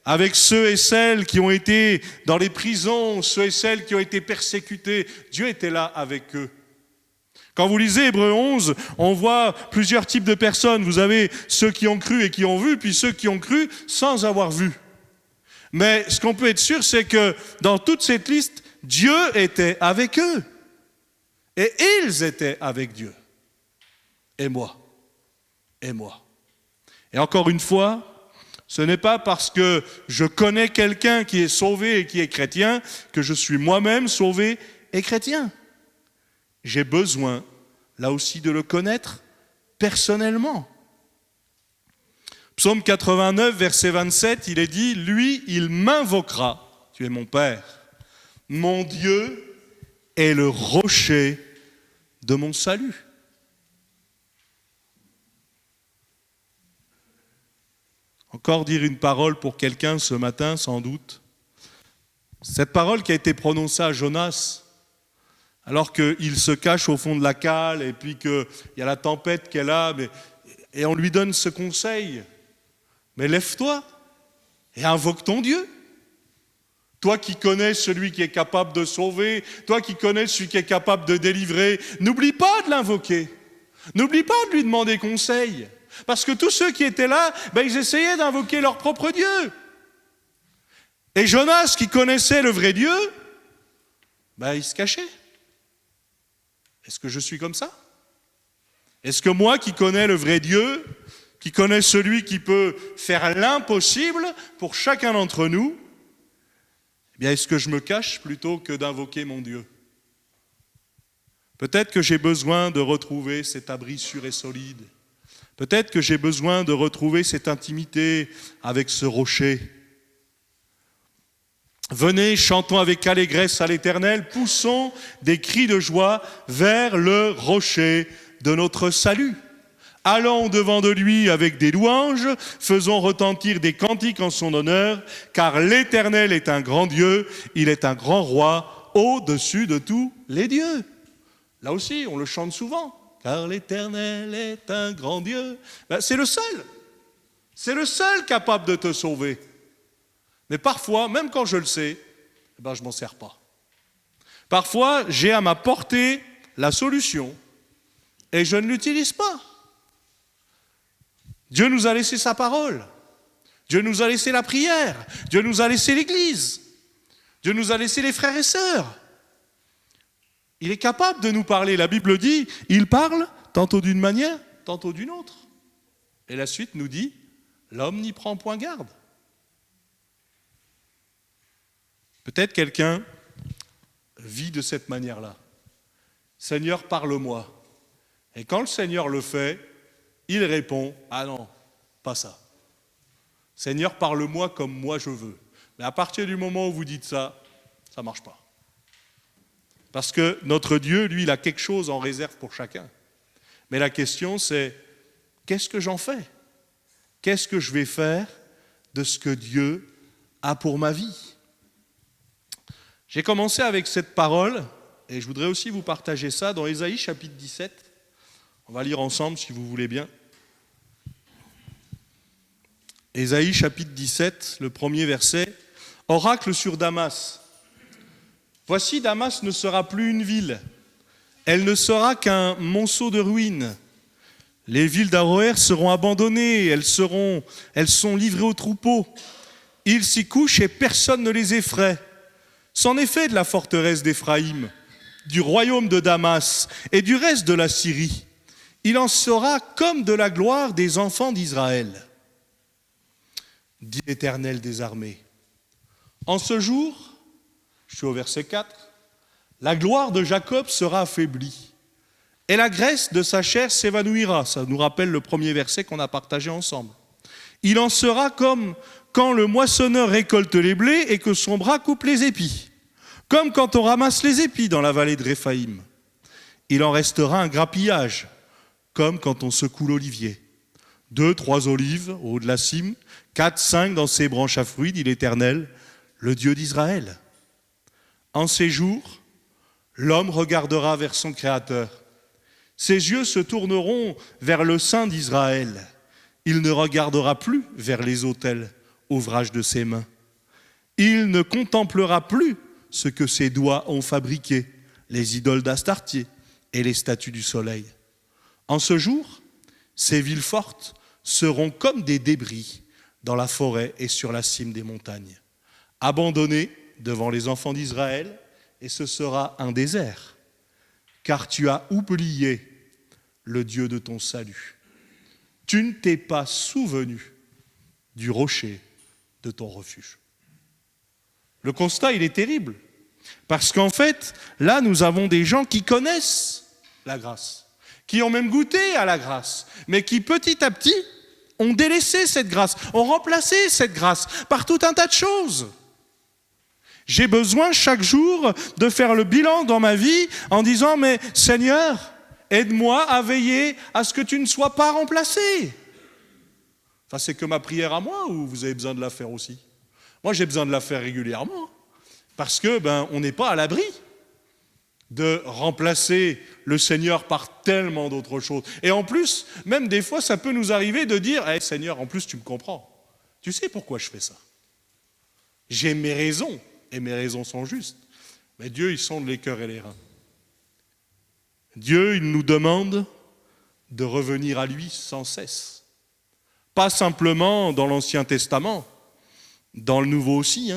avec ceux et celles qui ont été dans les prisons, ceux et celles qui ont été persécutés. Dieu était là avec eux. Quand vous lisez Hébreux 11, on voit plusieurs types de personnes. Vous avez ceux qui ont cru et qui ont vu, puis ceux qui ont cru sans avoir vu. Mais ce qu'on peut être sûr, c'est que dans toute cette liste, Dieu était avec eux. Et ils étaient avec Dieu. Et moi. Et moi. Et encore une fois, ce n'est pas parce que je connais quelqu'un qui est sauvé et qui est chrétien que je suis moi-même sauvé et chrétien. J'ai besoin, là aussi, de le connaître personnellement. Psaume 89, verset 27, il est dit, « Lui, il m'invoquera, tu es mon Père, mon Dieu est le rocher de mon salut. » Encore dire une parole pour quelqu'un ce matin, sans doute. Cette parole qui a été prononcée à Jonas, alors qu'il se cache au fond de la cale et puis qu'il y a la tempête qu'elle a, et on lui donne ce conseil. Mais lève-toi et invoque ton Dieu. Toi qui connais celui qui est capable de sauver, toi qui connais celui qui est capable de délivrer, n'oublie pas de l'invoquer. N'oublie pas de lui demander conseil. Parce que tous ceux qui étaient là, ils essayaient d'invoquer leur propre Dieu. Et Jonas, qui connaissait le vrai Dieu, il se cachait. Est-ce que je suis comme ça? Est-ce que moi qui connais le vrai Dieu, qui connais celui qui peut faire l'impossible pour chacun d'entre nous, est-ce que je me cache plutôt que d'invoquer mon Dieu? Peut-être que j'ai besoin de retrouver cet abri sûr et solide. Peut-être que j'ai besoin de retrouver cette intimité avec ce rocher. Venez, chantons avec allégresse à l'Éternel, poussons des cris de joie vers le rocher de notre salut. Allons devant de lui avec des louanges, faisons retentir des cantiques en son honneur, car l'Éternel est un grand Dieu, il est un grand roi au-dessus de tous les dieux. Là aussi, on le chante souvent, car l'Éternel est un grand Dieu. C'est le seul capable de te sauver. Mais parfois, même quand je le sais, je ne m'en sers pas. Parfois, j'ai à ma portée la solution et je ne l'utilise pas. Dieu nous a laissé sa parole. Dieu nous a laissé la prière. Dieu nous a laissé l'Église. Dieu nous a laissé les frères et sœurs. Il est capable de nous parler. La Bible dit, il parle tantôt d'une manière, tantôt d'une autre. Et la suite nous dit, l'homme n'y prend point garde. Peut-être quelqu'un vit de cette manière-là. Seigneur, parle-moi. Et quand le Seigneur le fait, il répond, ah non, pas ça. Seigneur, parle-moi comme moi je veux. Mais à partir du moment où vous dites ça, ça ne marche pas. Parce que notre Dieu, lui, il a quelque chose en réserve pour chacun. Mais la question, c'est, qu'est-ce que j'en fais? Qu'est-ce que je vais faire de ce que Dieu a pour ma vie? J'ai commencé avec cette parole, et je voudrais aussi vous partager ça dans Ésaïe chapitre 17. On va lire ensemble si vous voulez bien. Ésaïe chapitre 17, le premier verset. Oracle sur Damas. Voici, Damas ne sera plus une ville. Elle ne sera qu'un monceau de ruines. Les villes d'Aroër seront abandonnées, elles sont livrées aux troupeaux. Ils s'y couchent et personne ne les effraie. C'en est fait de la forteresse d'Éphraïm, du royaume de Damas et du reste de la Syrie. Il en sera comme de la gloire des enfants d'Israël, dit l'Éternel des armées. En ce jour, je suis au verset 4, la gloire de Jacob sera affaiblie et la graisse de sa chair s'évanouira. Ça nous rappelle le premier verset qu'on a partagé ensemble. Il en sera comme quand le moissonneur récolte les blés et que son bras coupe les épis, comme quand on ramasse les épis dans la vallée de Réphaïm. Il en restera un grappillage, comme quand on secoue l'olivier. 2, 3 olives au haut de la cime, 4, 5 dans ses branches à fruits, dit l'Éternel, le Dieu d'Israël. En ces jours, l'homme regardera vers son Créateur. Ses yeux se tourneront vers le sein d'Israël. Il ne regardera plus vers les autels, ouvrage de ses mains. Il ne contemplera plus ce que ses doigts ont fabriqué, les idoles d'Astarté et les statues du soleil. En ce jour, ces villes fortes seront comme des débris dans la forêt et sur la cime des montagnes, abandonnées devant les enfants d'Israël, et ce sera un désert, car tu as oublié le Dieu de ton salut. Tu ne t'es pas souvenu du rocher de ton refuge. Le constat, il est terrible, parce qu'en fait, là, nous avons des gens qui connaissent la grâce, qui ont même goûté à la grâce, mais qui petit à petit ont délaissé cette grâce, ont remplacé cette grâce par tout un tas de choses. J'ai besoin chaque jour de faire le bilan dans ma vie en disant « Mais Seigneur, aide-moi à veiller à ce que tu ne sois pas remplacé. » Enfin, c'est que ma prière à moi ou vous avez besoin de la faire aussi? Moi, j'ai besoin de la faire régulièrement parce que on n'est pas à l'abri de remplacer le Seigneur par tellement d'autres choses. Et en plus, même des fois, ça peut nous arriver de dire hey, « Seigneur, en plus, tu me comprends. Tu sais pourquoi je fais ça. J'ai mes raisons, et mes raisons sont justes. Mais Dieu, il sonde les cœurs et les reins. Dieu, il nous demande de revenir à lui sans cesse. Pas simplement dans l'Ancien Testament, dans le Nouveau aussi,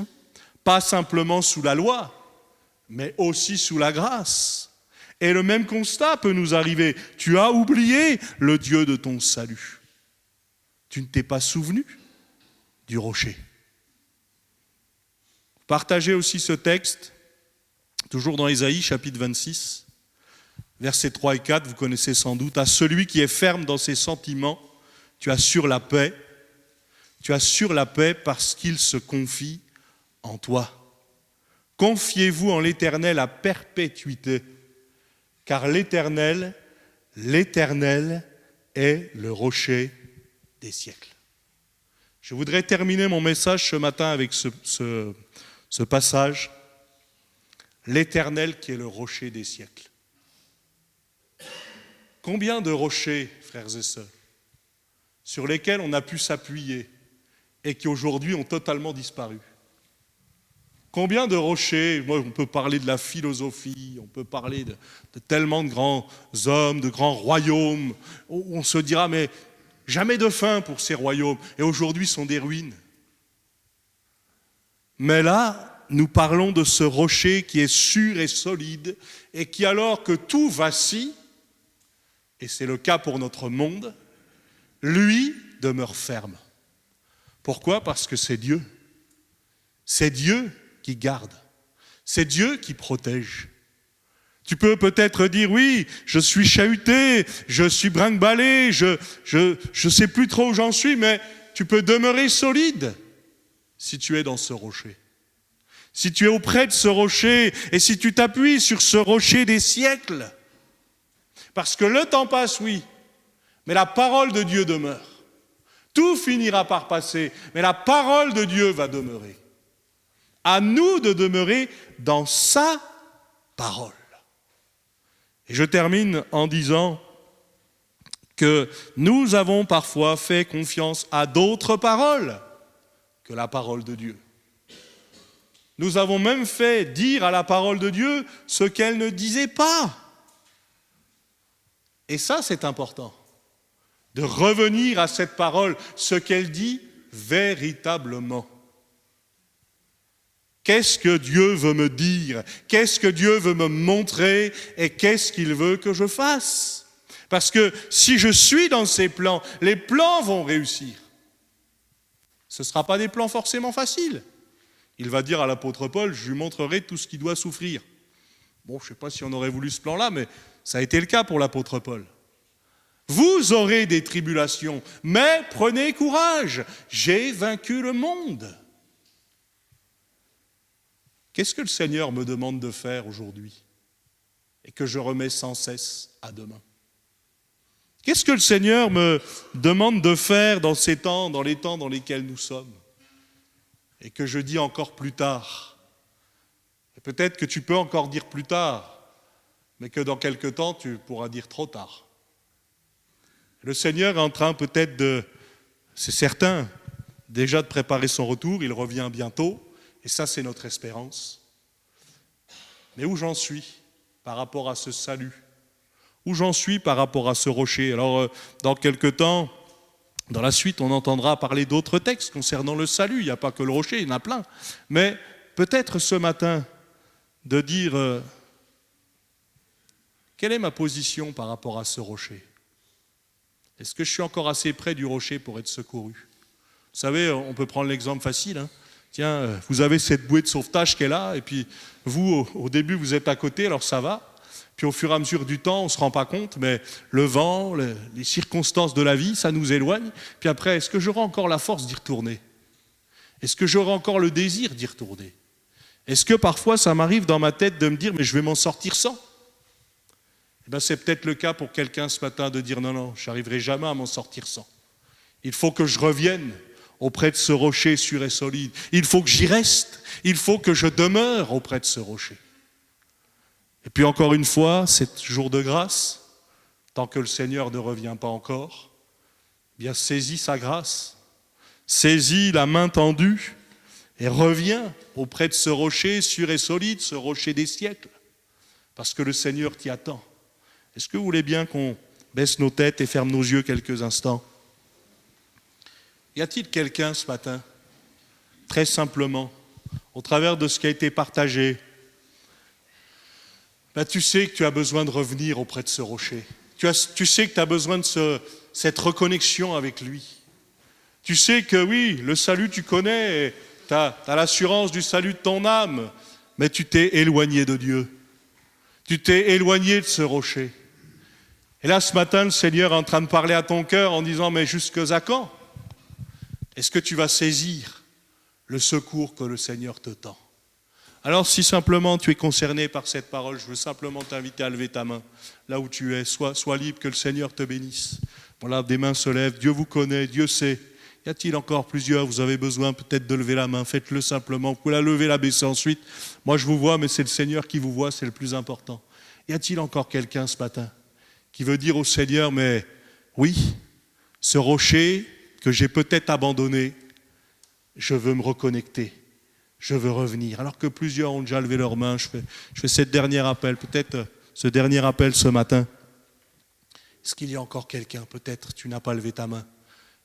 pas simplement sous la loi, mais aussi sous la grâce. Et le même constat peut nous arriver. Tu as oublié le Dieu de ton salut. Tu ne t'es pas souvenu du rocher. Partagez aussi ce texte, toujours dans Ésaïe, chapitre 26, versets 3 et 4, vous connaissez sans doute. À celui qui est ferme dans ses sentiments, tu assures la paix. Tu assures la paix parce qu'il se confie en toi. Confiez-vous en l'Éternel à perpétuité, car l'Éternel est le rocher des siècles. Je voudrais terminer mon message ce matin avec ce passage. L'Éternel qui est le rocher des siècles. Combien de rochers, frères et sœurs, sur lesquels on a pu s'appuyer et qui aujourd'hui ont totalement disparu? Combien de rochers, on peut parler de la philosophie, on peut parler de tellement de grands hommes, de grands royaumes, où on se dira, mais jamais de fin pour ces royaumes, et aujourd'hui sont des ruines. Mais là, nous parlons de ce rocher qui est sûr et solide, et qui, alors que tout vacille, et c'est le cas pour notre monde, lui demeure ferme. Pourquoi ? Parce que c'est Dieu. C'est Dieu qui garde. C'est Dieu qui protège. Tu peux peut-être dire, oui, je suis chahuté, je suis brinque-ballé, je sais plus trop où j'en suis, mais tu peux demeurer solide si tu es dans ce rocher. Si tu es auprès de ce rocher et si tu t'appuies sur ce rocher des siècles. Parce que le temps passe, oui, mais la parole de Dieu demeure. Tout finira par passer, mais la parole de Dieu va demeurer. À nous de demeurer dans sa parole. Et je termine en disant que nous avons parfois fait confiance à d'autres paroles que la parole de Dieu. Nous avons même fait dire à la parole de Dieu ce qu'elle ne disait pas. Et ça, c'est important, de revenir à cette parole, ce qu'elle dit véritablement. Qu'est-ce que Dieu veut me dire? Qu'est-ce que Dieu veut me montrer? Et qu'est-ce qu'il veut que je fasse? Parce que si je suis dans ses plans, les plans vont réussir. Ce ne sera pas des plans forcément faciles. Il va dire à l'apôtre Paul, je lui montrerai tout ce qu'il doit souffrir. Bon, je ne sais pas si on aurait voulu ce plan-là, mais ça a été le cas pour l'apôtre Paul. Vous aurez des tribulations, mais prenez courage, j'ai vaincu le monde. Qu'est-ce que le Seigneur me demande de faire aujourd'hui et que je remets sans cesse à demain? Qu'est-ce que le Seigneur me demande de faire dans ces temps, dans les temps dans lesquels nous sommes et que je dis encore plus tard? Et peut-être que tu peux encore dire plus tard, mais que dans quelque temps tu pourras dire trop tard. Le Seigneur est en train peut-être c'est certain, déjà de préparer son retour, il revient bientôt. Et ça, c'est notre espérance. Mais où j'en suis par rapport à ce salut? Où j'en suis par rapport à ce rocher? Alors, dans quelque temps, dans la suite, on entendra parler d'autres textes concernant le salut. Il n'y a pas que le rocher, il y en a plein. Mais peut-être ce matin, de dire quelle est ma position par rapport à ce rocher? Est-ce que je suis encore assez près du rocher pour être secouru? Vous savez, on peut prendre l'exemple facile, Tiens, vous avez cette bouée de sauvetage qui est là, et puis vous, au début, vous êtes à côté, alors ça va. Puis au fur et à mesure du temps, on ne se rend pas compte, mais le vent, les circonstances de la vie, ça nous éloigne. Puis après, est-ce que j'aurai encore la force d'y retourner? Est-ce que j'aurai encore le désir d'y retourner? Est-ce que parfois, ça m'arrive dans ma tête de me dire, mais je vais m'en sortir sans? Eh bien, c'est peut-être le cas pour quelqu'un ce matin de dire, non, je n'arriverai jamais à m'en sortir sans. Il faut que je revienne auprès de ce rocher sûr et solide. Il faut que j'y reste. Il faut que je demeure auprès de ce rocher. Et puis encore une fois, c'est jour de grâce, tant que le Seigneur ne revient pas encore, eh bien saisis sa grâce, saisis la main tendue et reviens auprès de ce rocher sûr et solide, ce rocher des siècles, parce que le Seigneur t'y attend. Est-ce que vous voulez bien qu'on baisse nos têtes et ferme nos yeux quelques instants? Y a-t-il quelqu'un ce matin, très simplement, au travers de ce qui a été partagé, tu sais que tu as besoin de revenir auprès de ce rocher. Tu sais que tu as besoin de cette reconnexion avec lui. Tu sais que oui, le salut tu connais, tu as l'assurance du salut de ton âme, mais tu t'es éloigné de Dieu. Tu t'es éloigné de ce rocher. Et là, ce matin, le Seigneur est en train de parler à ton cœur en disant, mais jusqu'à quand? Est-ce que tu vas saisir le secours que le Seigneur te tend? Alors, si simplement tu es concerné par cette parole, je veux simplement t'inviter à lever ta main là où tu es. Sois libre, que le Seigneur te bénisse. Voilà, des mains se lèvent, Dieu vous connaît, Dieu sait. Y a-t-il encore plusieurs? Vous avez besoin peut-être de lever la main, faites-le simplement. Vous pouvez la lever, la baisser ensuite. Moi, je vous vois, mais c'est le Seigneur qui vous voit, c'est le plus important. Y a-t-il encore quelqu'un ce matin qui veut dire au Seigneur, mais oui, ce rocher que j'ai peut-être abandonné, je veux me reconnecter, je veux revenir. Alors que plusieurs ont déjà levé leurs mains, je fais cette dernière appel, peut-être ce dernier appel ce matin. Est-ce qu'il y a encore quelqu'un? Peut-être tu n'as pas levé ta main,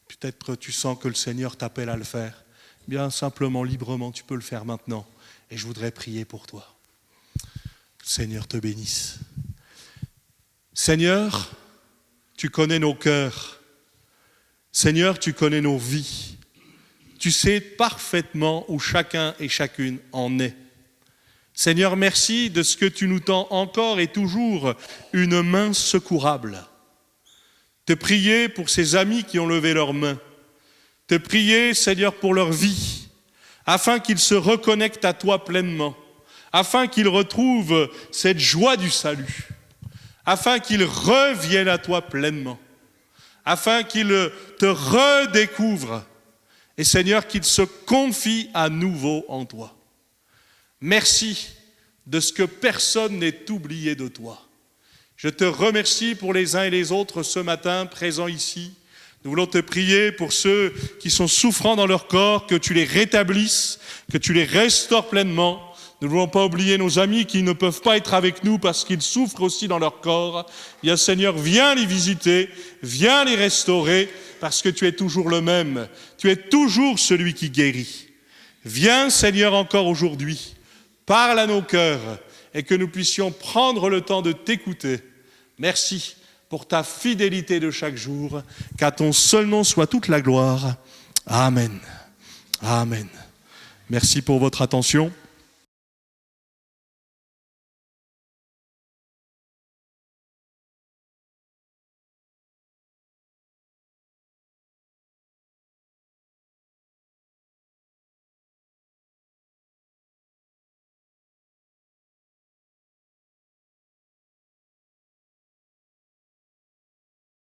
peut-être tu sens que le Seigneur t'appelle à le faire. Bien simplement, librement, tu peux le faire maintenant. Et je voudrais prier pour toi. Que le Seigneur te bénisse. Seigneur, tu connais nos cœurs. Seigneur, tu connais nos vies. Tu sais parfaitement où chacun et chacune en est. Seigneur, merci de ce que tu nous tends encore et toujours une main secourable. Te prier pour ces amis qui ont levé leurs mains. Te prier, Seigneur, pour leur vie, afin qu'ils se reconnectent à toi pleinement, afin qu'ils retrouvent cette joie du salut, afin qu'ils reviennent à toi pleinement, afin qu'ils te redécouvrent, et Seigneur, qu'ils se confient à nouveau en toi. Merci de ce que personne n'est oublié de toi. Je te remercie pour les uns et les autres ce matin, présents ici. Nous voulons te prier pour ceux qui sont souffrants dans leur corps, que tu les rétablisses, que tu les restaures pleinement. Nous ne voulons pas oublier nos amis qui ne peuvent pas être avec nous parce qu'ils souffrent aussi dans leur corps. Bien, Seigneur, viens les visiter, viens les restaurer, parce que tu es toujours le même. Tu es toujours celui qui guérit. Viens, Seigneur, encore aujourd'hui. Parle à nos cœurs et que nous puissions prendre le temps de t'écouter. Merci pour ta fidélité de chaque jour. Qu'à ton seul nom soit toute la gloire. Amen. Amen. Merci pour votre attention.